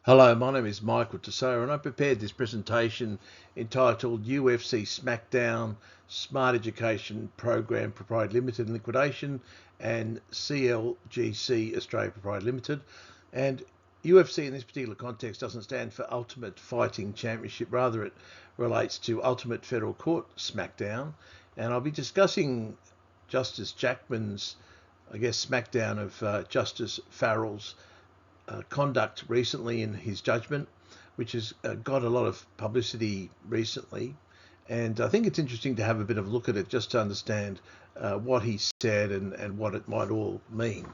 Hello, my name is Michael Tessera and I prepared this presentation entitled UFC Smackdown, Smart Education Program Proprietary Limited in Liquidation and CLGC Australia Proprietary Limited. And UFC in this particular context doesn't stand for Ultimate Fighting Championship, rather it relates to Ultimate Federal Court Smackdown. And I'll be discussing Justice Jackman's, smackdown of Justice Farrell's conduct recently in his judgment, which has got a lot of publicity recently. And I think it's interesting to have a bit of a look at it just to understand what he said and what it might all mean.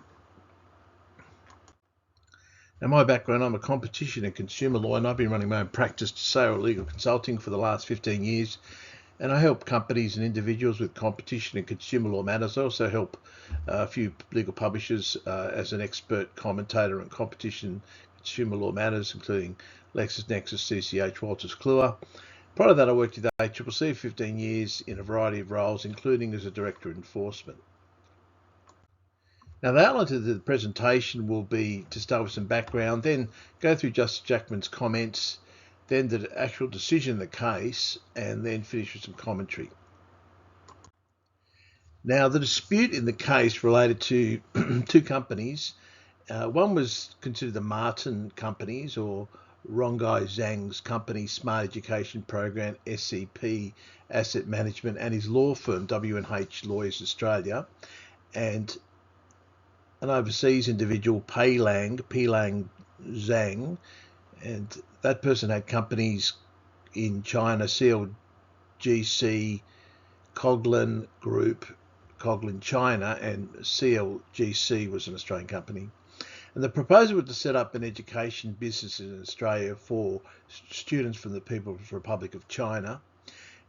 Now, my background, I'm a competition and consumer lawyer, and I've been running my own practice to sale legal consulting for the last 15 years. And I help companies and individuals with competition and consumer law matters. I also help a few legal publishers as an expert commentator on competition consumer law matters, including LexisNexis, CCH, Walters Kluwer. Prior to that, I worked with ACCC for 15 years in a variety of roles, including as a director of enforcement. Now, the outline of the presentation will be to start with some background, then go through Justice Jackman's comments, then the actual decision in the case, and then finish with some commentary. Now, the dispute in the case related to two companies. One was considered the Martin Companies, or Rongai Zhang's company, Smart Education Program, SCP Asset Management, and his law firm, W&H Lawyers Australia, and an overseas individual, Peilang Zhang, and that person had companies in China, CLGC, Coghlan Group, Coghlan China, and CLGC was an Australian company. And the proposal was to set up an education business in Australia for students from the People's Republic of China.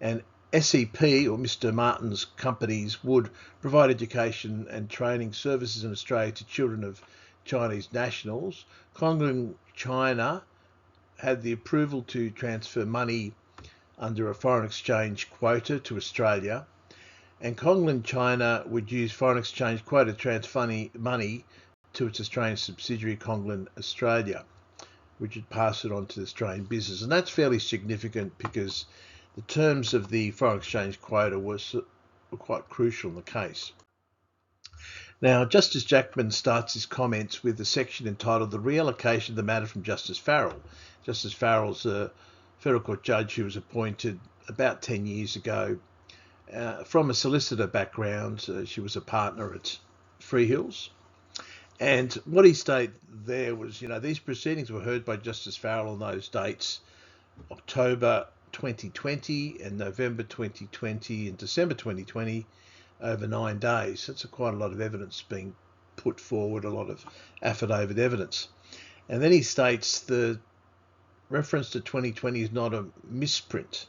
And SCP, or Mr. Martin's companies, would provide education and training services in Australia to children of Chinese nationals. Coghlan China had the approval to transfer money under a foreign exchange quota to Australia, and Coghlan China would use foreign exchange quota to transfer money to its Australian subsidiary Coghlan Australia, which would pass it on to the Australian business. And that's fairly significant because the terms of the foreign exchange quota were quite crucial in the case. Now, Justice Jackman starts his comments with a section entitled The Reallocation of the Matter from Justice Farrell. Justice Farrell's a federal court judge who was appointed about 10 years ago from a solicitor background. She was a partner at Freehills. And what he stated there was, these proceedings were heard by Justice Farrell on those dates, October 2020 and November 2020 and December 2020, over 9 days. That's quite a lot of evidence being put forward, a lot of affidavit evidence. And then he states the reference to 2020 is not a misprint.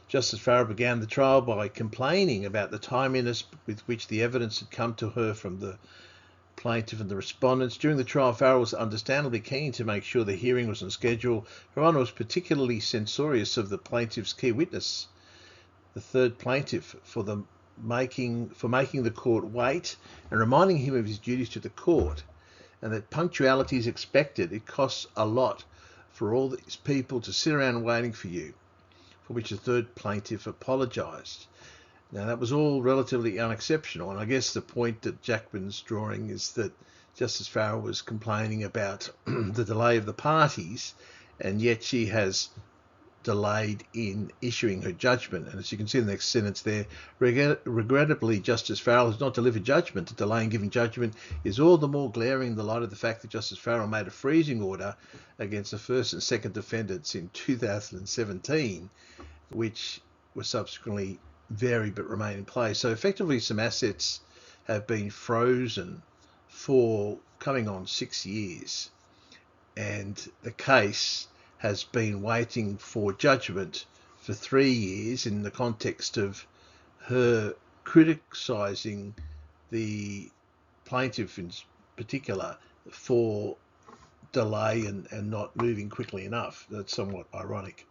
Justice Farrell began the trial by complaining about the timeliness with which the evidence had come to her from the plaintiff and the respondents. During the trial, Farrell was understandably keen to make sure the hearing was on schedule. Her Honour was particularly censorious of the plaintiff's key witness, the third plaintiff, for making the court wait and reminding him of his duties to the court, and that punctuality is expected. It costs a lot for all these people to sit around waiting for you, for which the third plaintiff apologised. Now, that was all relatively unexceptional, and I guess the point that Jackman's drawing is that Justice Farrell was complaining about the delay of the parties, and yet she has delayed in issuing her judgment. And as you can see in the next sentence there, regrettably, Justice Farrell has not delivered judgment. The delay in giving judgment is all the more glaring in the light of the fact that Justice Farrell made a freezing order against the first and second defendants in 2017, which were subsequently varied but remain in place. So effectively, some assets have been frozen for coming on 6 years, and the case has been waiting for judgment for 3 years in the context of her criticising the plaintiff in particular for delay and not moving quickly enough. That's somewhat ironic.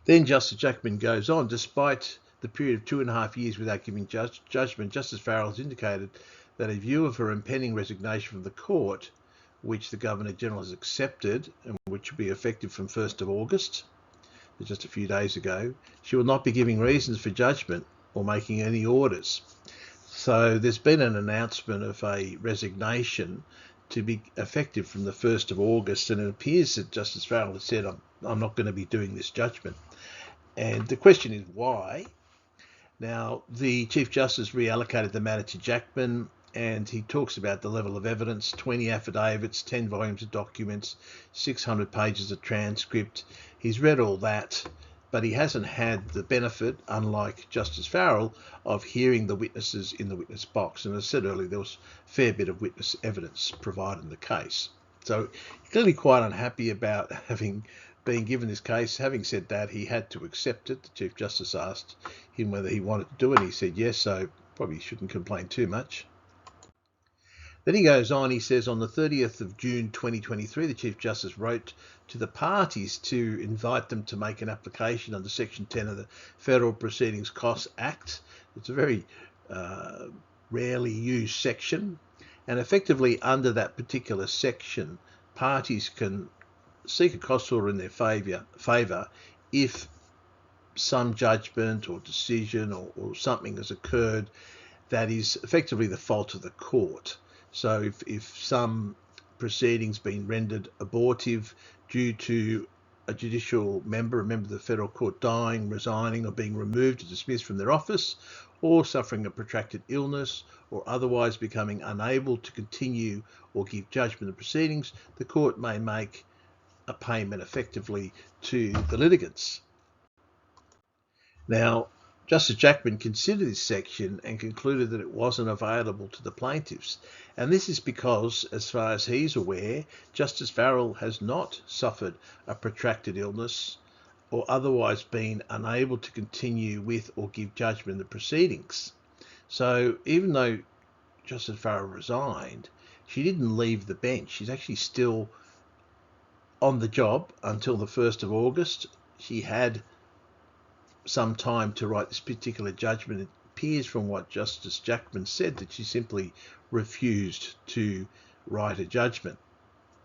Then Justice Jackman goes on, despite the period of 2.5 years without giving judgment, Justice Farrell has indicated that a view of her impending resignation from the court which the Governor-General has accepted and which will be effective from 1st of August, just a few days ago, she will not be giving reasons for judgment or making any orders. So there's been an announcement of a resignation to be effective from the 1st of August, and it appears that Justice Farrell has said, I'm not going to be doing this judgment. And the question is why? Now, the Chief Justice reallocated the matter to Jackman, and he talks about the level of evidence, 20 affidavits, 10 volumes of documents, 600 pages of transcript. He's read all that, but he hasn't had the benefit, unlike Justice Farrell, of hearing the witnesses in the witness box. And as I said earlier, there was a fair bit of witness evidence provided in the case. So clearly quite unhappy about having been given this case. Having said that, he had to accept it. The Chief Justice asked him whether he wanted to do it. He said yes, so probably shouldn't complain too much. Then he goes on, he says, on the 30th of June 2023, the Chief Justice wrote to the parties to invite them to make an application under Section 10 of the Federal Proceedings Costs Act. It's a very rarely used section. And effectively, under that particular section, parties can seek a cost order in their favour if some judgment or decision or something has occurred that is effectively the fault of the court. So if some proceedings been rendered abortive due to a judicial member, a member of the federal court dying, resigning or being removed or dismissed from their office, or suffering a protracted illness or otherwise becoming unable to continue or give judgment of proceedings, the court may make a payment effectively to the litigants. Now, Justice Jackman considered this section and concluded that it wasn't available to the plaintiffs. And this is because, as far as he's aware, Justice Farrell has not suffered a protracted illness or otherwise been unable to continue with or give judgment in the proceedings. So even though Justice Farrell resigned, she didn't leave the bench. She's actually still on the job until the 1st of August. She had some time to write this particular judgment. It appears from what Justice Jackman said that she simply refused to write a judgment.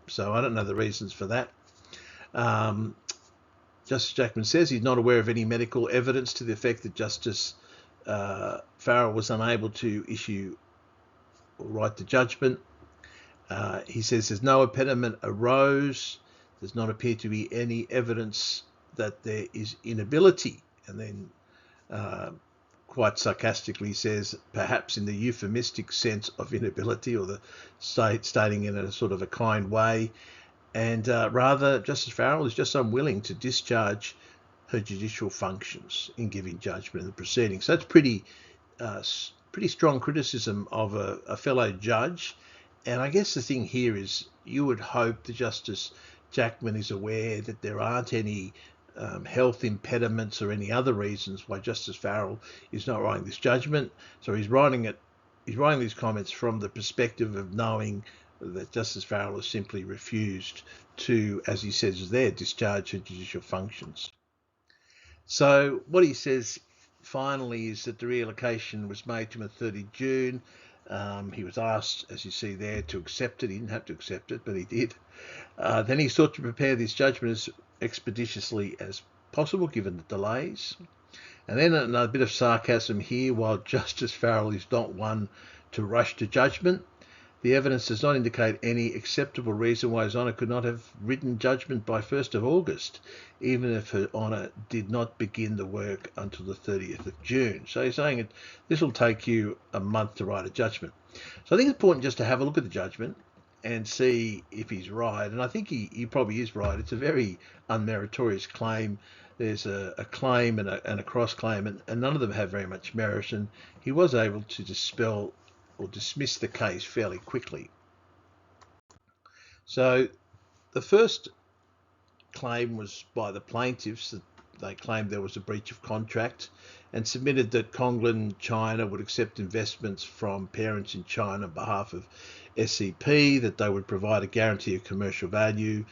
So I don't know the reasons for that. Justice Jackman says he's not aware of any medical evidence to the effect that Justice Farrell was unable to issue or write the judgment. He says there's no impediment arose. Does not appear to be any evidence that there is inability. And then quite sarcastically says, perhaps in the euphemistic sense of inability, or the stating in a sort of a kind way. And rather, Justice Farrell is just unwilling to discharge her judicial functions in giving judgment in the proceedings. So that's pretty strong criticism of a fellow judge. And I guess the thing here is you would hope that Justice Jackman is aware that there aren't any health impediments or any other reasons why Justice Farrell is not writing this judgment. So he's writing these comments from the perspective of knowing that Justice Farrell has simply refused to, as he says there, discharge her judicial functions. So what he says finally is that the reallocation was made to him on 30 June. He was asked, as you see there, to accept it. He didn't have to accept it, but he did. Then he sought to prepare this judgment as expeditiously as possible, given the delays. And then another bit of sarcasm here. While Justice Farrell is not one to rush to judgment, the evidence does not indicate any acceptable reason why His Honour could not have written judgment by 1st of August, even if Her Honour did not begin the work until the 30th of June. So he's saying this will take you a month to write a judgment. So I think it's important just to have a look at the judgment and see if he's right. And I think he probably is right. It's a very unmeritorious claim. There's a claim and a cross-claim, and none of them have very much merit. And he was able to dispel or dismiss the case fairly quickly. So the first claim was by the plaintiffs, that they claimed there was a breach of contract and submitted that Conglin China would accept investments from parents in China on behalf of SCP, that they would provide a guarantee of commercial value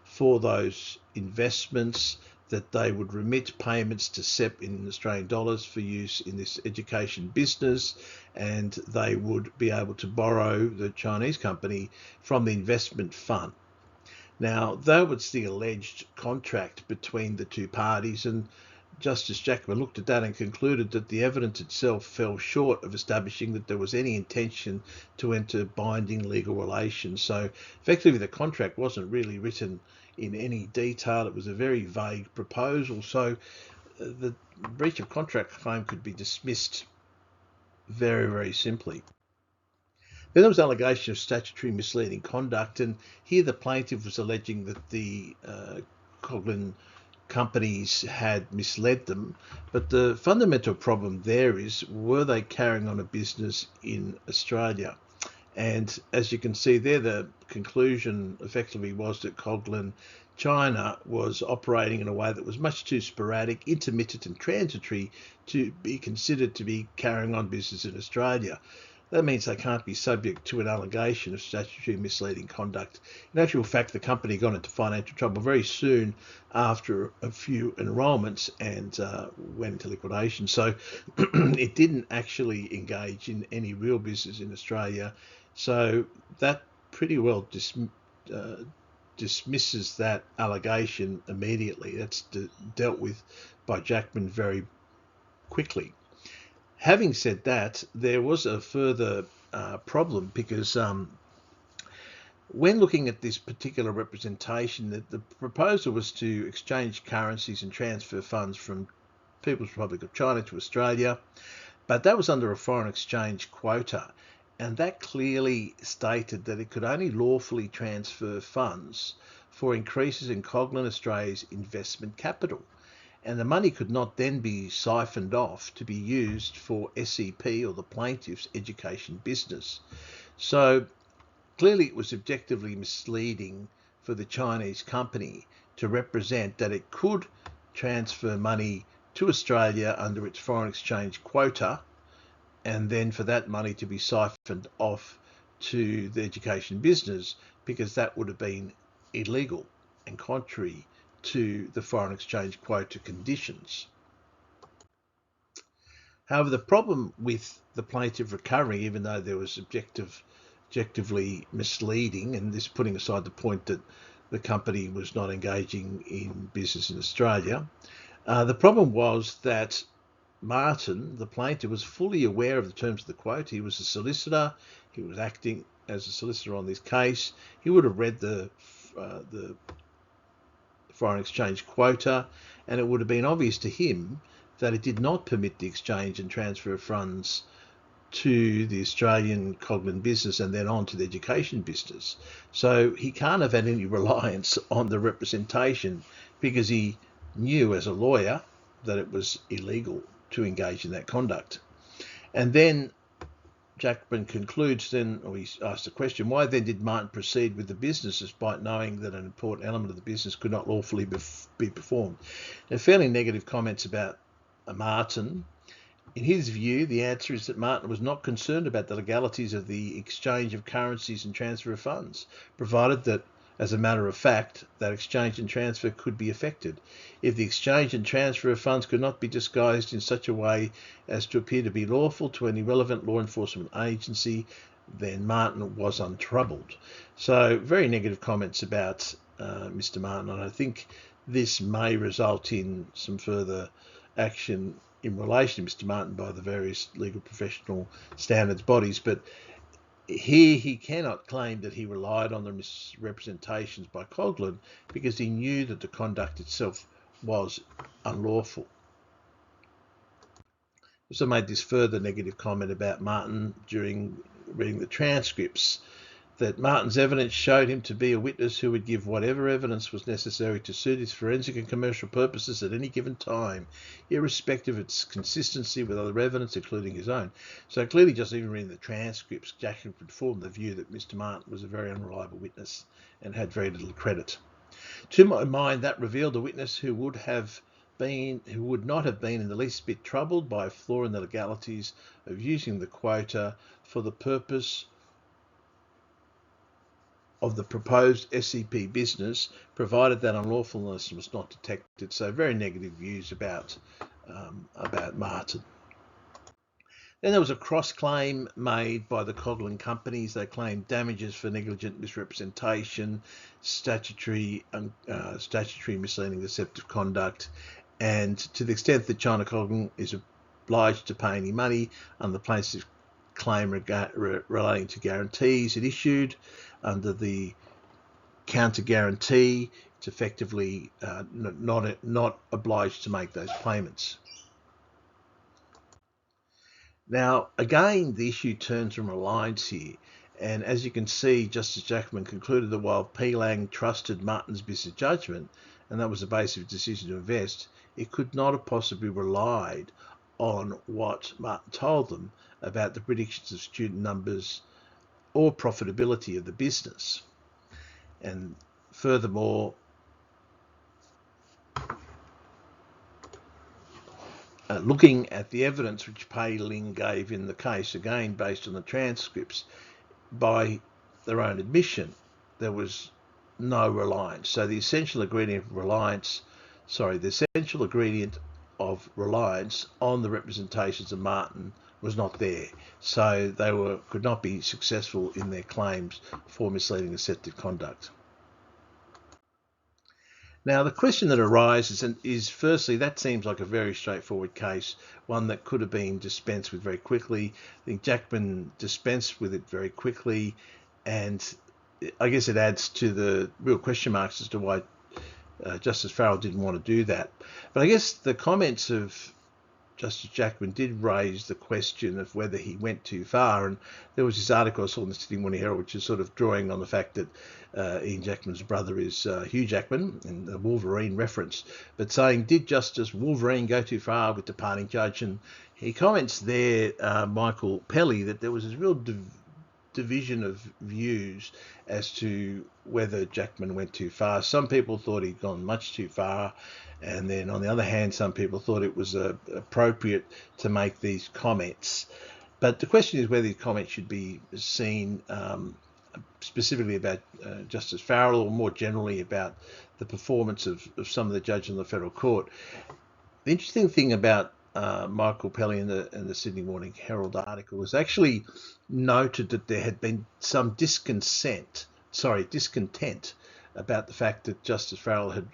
for those investments, that they would remit payments to SEP in Australian dollars for use in this education business, and they would be able to borrow the Chinese company from the investment fund. Now, that was the alleged contract between the two parties, and Justice Jackman looked at that and concluded that the evidence itself fell short of establishing that there was any intention to enter binding legal relations. So effectively the contract wasn't really written in any detail. It was a very vague proposal. So the breach of contract claim could be dismissed very, very simply. Then there was allegation of statutory misleading conduct, and here the plaintiff was alleging that the Coghlan companies had misled them, but the fundamental problem there is, were they carrying on a business in Australia? And as you can see there, the conclusion effectively was that Coghlan China was operating in a way that was much too sporadic, intermittent and transitory to be considered to be carrying on business in Australia. That means they can't be subject to an allegation of statutory misleading conduct. In actual fact, the company got into financial trouble very soon after a few enrolments and went into liquidation. So it didn't actually engage in any real business in Australia. So that pretty well dismisses that allegation immediately. That's dealt with by Jackman very quickly. Having said that, there was a further problem, because when looking at this particular representation, the proposal was to exchange currencies and transfer funds from People's Republic of China to Australia, but that was under a foreign exchange quota, and that clearly stated that it could only lawfully transfer funds for increases in Coghlan Australia's investment capital. And the money could not then be siphoned off to be used for SEP, or the plaintiff's education business. So clearly it was objectively misleading for the Chinese company to represent that it could transfer money to Australia under its foreign exchange quota, and then for that money to be siphoned off to the education business, because that would have been illegal and contrary to the foreign exchange quota conditions. However, the problem with the plaintiff recovering, even though there was objectively misleading, and this putting aside the point that the company was not engaging in business in Australia, the problem was that Martin, the plaintiff, was fully aware of the terms of the quota. He was a solicitor. He was acting as a solicitor on this case. He would have read the foreign exchange quota, and it would have been obvious to him that it did not permit the exchange and transfer of funds to the Australian Coghlan business and then on to the education business. So he can't have had any reliance on the representation, because he knew as a lawyer that it was illegal to engage in that conduct. And then Jackman concludes then, or he asks the question, why then did Martin proceed with the business despite knowing that an important element of the business could not lawfully be performed? Now, fairly negative comments about Martin. In his view, the answer is that Martin was not concerned about the legalities of the exchange of currencies and transfer of funds, provided that, as a matter of fact, that exchange and transfer could be effected. If the exchange and transfer of funds could not be disguised in such a way as to appear to be lawful to any relevant law enforcement agency, then Martin was untroubled. So very negative comments about Mr. Martin, and I think this may result in some further action in relation to Mr. Martin by the various legal professional standards bodies. But here he cannot claim that he relied on the misrepresentations by Coghlan, because he knew that the conduct itself was unlawful. Also made this further negative comment about Martin during reading the transcripts, that Martin's evidence showed him to be a witness who would give whatever evidence was necessary to suit his forensic and commercial purposes at any given time, irrespective of its consistency with other evidence, including his own. So clearly, just even reading the transcripts, Jackman would form the view that Mr. Martin was a very unreliable witness and had very little credit. To my mind, that revealed a witness who would not have been in the least bit troubled by a flaw in the legalities of using the quota for the purpose of the proposed SCP business, provided that unlawfulness was not detected. So very negative views about Martin. Then there was a cross-claim made by the Coghlan companies. They claimed damages for negligent misrepresentation, statutory misleading, deceptive conduct, and to the extent that China Coghlan is obliged to pay any money under the plaintiff's claim relating to guarantees it issued under the counter guarantee, it's effectively not obliged to make those payments. Now, again, the issue turns on reliance here. And as you can see, Justice Jackman concluded that while Pelang trusted Martin's business judgment, and that was the basis of his decision to invest, it could not have possibly relied on what Martin told them about the predictions of student numbers or profitability of the business. And furthermore, looking at the evidence which Pei Ling gave in the case, again based on the transcripts, by their own admission, there was no reliance. So the essential ingredient of reliance on the representations of Martin was not there. So they could not be successful in their claims for misleading and deceptive conduct. Now, the question that arises is firstly, that seems like a very straightforward case, one that could have been dispensed with very quickly. I think Jackman dispensed with it very quickly, and I guess it adds to the real question marks as to why Justice Farrell didn't want to do that. But I guess the comments of Justice Jackman did raise the question of whether he went too far, and there was this article I saw in the Sydney Morning Herald which is sort of drawing on the fact that Ian Jackman's brother is Hugh Jackman, in the Wolverine reference, but saying, did Justice Wolverine go too far with departing judge? And he comments there, Michael Pelly, that there was this real division of views as to whether Jackman went too far. Some people thought he'd gone much too far, and then on the other hand, some people thought it was appropriate to make these comments. But the question is whether these comments should be seen specifically about Justice Farrell, or more generally about the performance of some of the judges in the federal court. The interesting thing about Michael Pelly in the Sydney Morning Herald article was actually noted that there had been some discontent about the fact that Justice Farrell had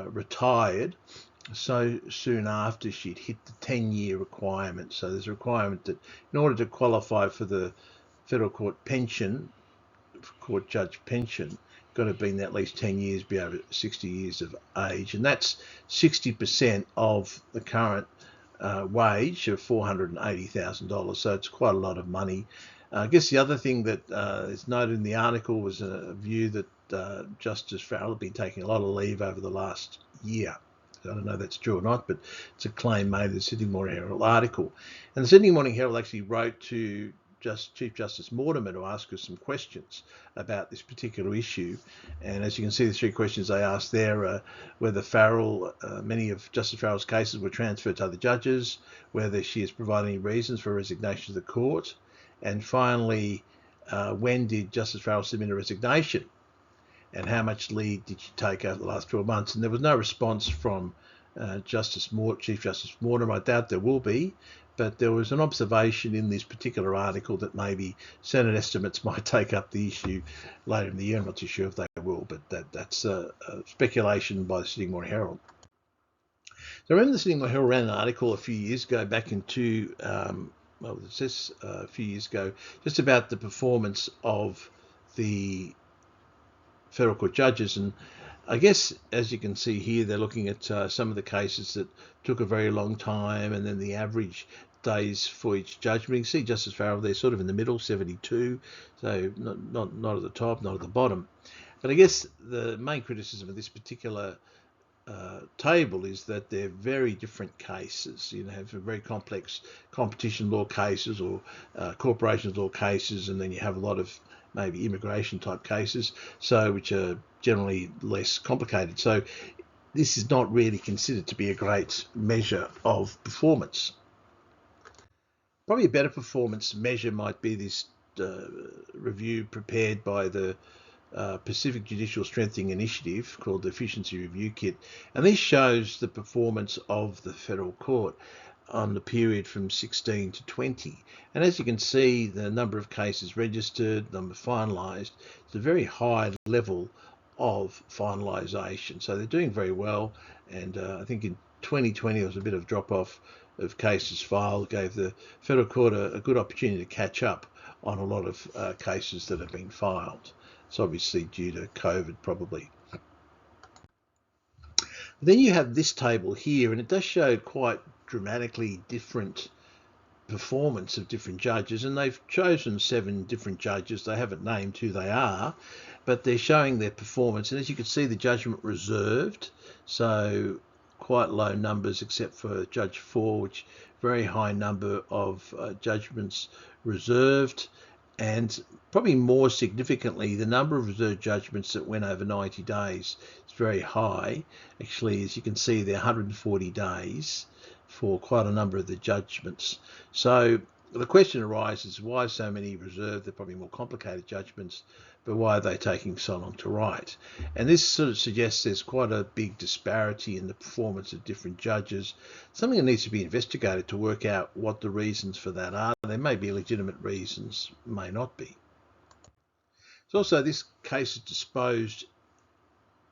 retired so soon after she'd hit the 10-year requirement. So there's a requirement that in order to qualify for the federal court pension, court judge pension, got to have been at least 10 years, be over 60 years of age, and that's 60% of the current wage of $480,000. So it's quite a lot of money. I guess the other thing that is noted in the article was a view that Justice Farrell had been taking a lot of leave over the last year. I don't know if that's true or not, but it's a claim made in the Sydney Morning Herald article. And the Sydney Morning Herald actually wrote to Chief Justice Mortimer to ask us some questions about this particular issue. And as you can see, the three questions they asked there whether Farrell, many of Justice Farrell's cases were transferred to other judges, whether she has provided any reasons for resignation to the court, and finally, when did Justice Farrell submit a resignation, and how much leave did she take over the last 12 months? And there was no response from Chief Justice Mortimer. I doubt there will be, but there was an observation in this particular article that maybe Senate estimates might take up the issue later in the year. I'm not too sure if they will, but that's a speculation by the Sydney Morning Herald. So I remember the Sydney Morning Herald ran an article a few years ago, back into, it says a few years ago, just about the performance of the federal court judges. And I guess, as you can see here, they're looking at some of the cases that took a very long time, and then the average days for each judgment. You can see Justice Farrell there, sort of in the middle, 72, so not at the top, not at the bottom. But I guess the main criticism of this particular table is that they're very different cases. You have very complex competition law cases or corporations law cases, and then you have a lot of maybe immigration type cases, so which are generally less complicated. So this is not really considered to be a great measure of performance. Probably a better performance measure might be this review prepared by the Pacific Judicial Strengthening Initiative called the Efficiency Review Kit, and this shows the performance of the federal court on the period from 16 to 20. And as you can see, the number of cases registered, number finalised, it's a very high level of finalisation. So they're doing very well, and I think in 2020 there was a bit of drop-off of cases filed, gave the federal court a good opportunity to catch up on a lot of cases that have been filed. It's obviously due to COVID probably. Then you have this table here, and it does show quite dramatically different performance of different judges, and they've chosen 7 different judges. They haven't named who they are, but they're showing their performance. And as you can see, the judgment reserved, so quite low numbers except for Judge 4, which very high number of judgments reserved. And probably more significantly, the number of reserved judgments that went over 90 days is very high. Actually, as you can see, there are 140 days for quite a number of the judgments. So the question arises, why so many reserved? They're probably more complicated judgments, but why are they taking so long to write? And this sort of suggests there's quite a big disparity in the performance of different judges, something that needs to be investigated to work out what the reasons for that are. There may be legitimate reasons, may not be. So also this case is disposed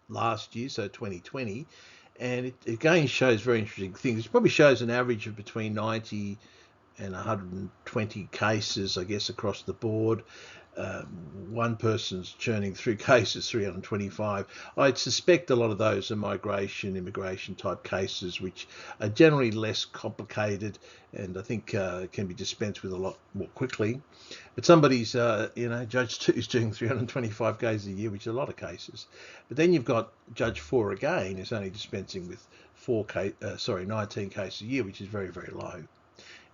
last year, so 2020, and it again shows very interesting things. It probably shows an average of between 90 and 120 cases, I guess, across the board. One person's churning through cases, 325. I'd suspect a lot of those are migration, immigration type cases, which are generally less complicated and I think can be dispensed with a lot more quickly. But somebody's, Judge 2 is doing 325 cases a year, which is a lot of cases. But then you've got Judge 4 again, who's only dispensing with 19 cases a year, which is very, very low.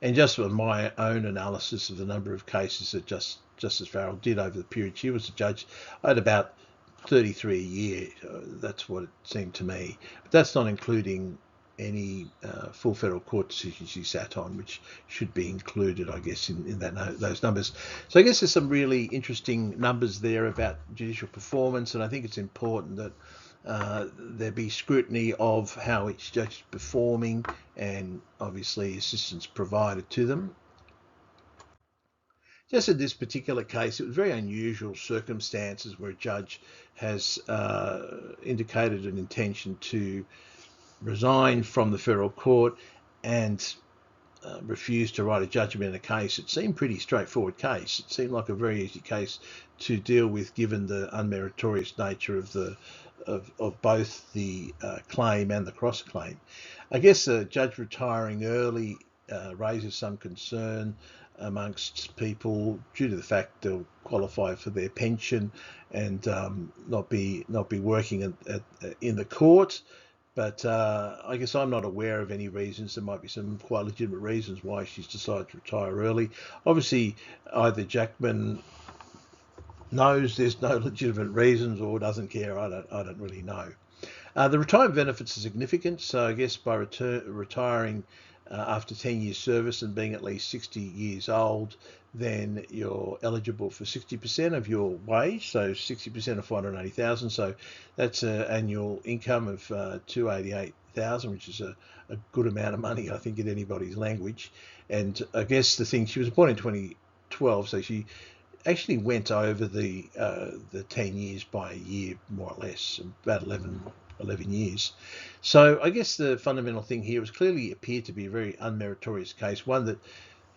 And just for my own analysis of the number of cases that Justice Farrell did over the period she was a judge, I had about 33 a year. That's what it seemed to me. But that's not including any full federal court decisions she sat on, which should be included, I guess, in those numbers. So I guess there's some really interesting numbers there about judicial performance, and I think it's important that there be scrutiny of how each judge is performing and obviously assistance provided to them. Just in this particular case, it was very unusual circumstances where a judge has indicated an intention to resign from the federal court and refused to write a judgment in a case. It seemed a pretty straightforward case. It seemed like a very easy case to deal with given the unmeritorious nature of both the claim and the cross-claim. I guess a judge retiring early raises some concern amongst people due to the fact they'll qualify for their pension and not be working in the court. But I guess I'm not aware of any reasons. There might be some quite legitimate reasons why she's decided to retire early. Obviously, either Jackman knows there's no legitimate reasons or doesn't care. I don't really know. The retirement benefits are significant. So I guess by retiring after 10 years service and being at least 60 years old, then you're eligible for 60% of your wage, so 60% of 480,000. So that's an annual income of 288,000, which is a good amount of money, I think, in anybody's language. And I guess the thing, she was appointed in 2012, so she actually went over the 10 years by a year, more or less, about 11 years. So I guess the fundamental thing here is clearly appeared to be a very unmeritorious case, one that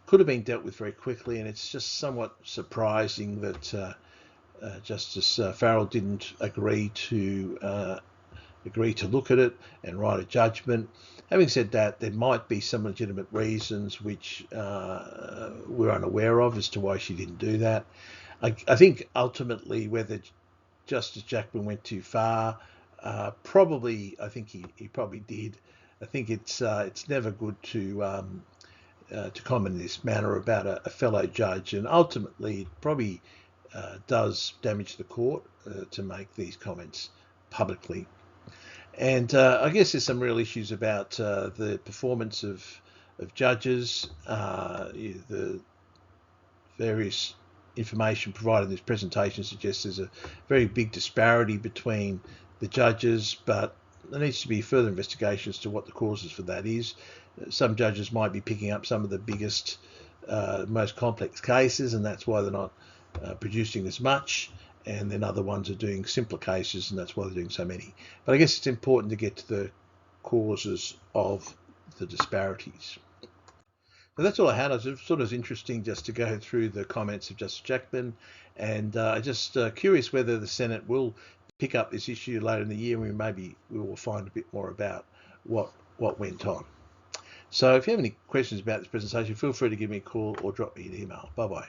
could have been dealt with very quickly, and it's just somewhat surprising that Justice Farrell didn't agree to look at it and write a judgment. Having said that, there might be some legitimate reasons which we're unaware of as to why she didn't do that. I think ultimately whether Justice Jackman went too far, probably, I think he probably did. I think it's never good to comment in this manner about a fellow judge, and ultimately it probably does damage the court to make these comments publicly. And I guess there's some real issues about the performance of judges, the various information provided in this presentation suggests there's a very big disparity between the judges, but there needs to be further investigation as to what the causes for that is. Some judges might be picking up some of the biggest, most complex cases, and that's why they're not producing as much. And then other ones are doing simpler cases, and that's why they're doing so many. But I guess it's important to get to the causes of the disparities. So that's all I had. I thought it was interesting just to go through the comments of Justice Jackman, and just curious whether the Senate will pick up this issue later in the year, and we will find a bit more about what went on. So if you have any questions about this presentation, feel free to give me a call or drop me an email. Bye-bye.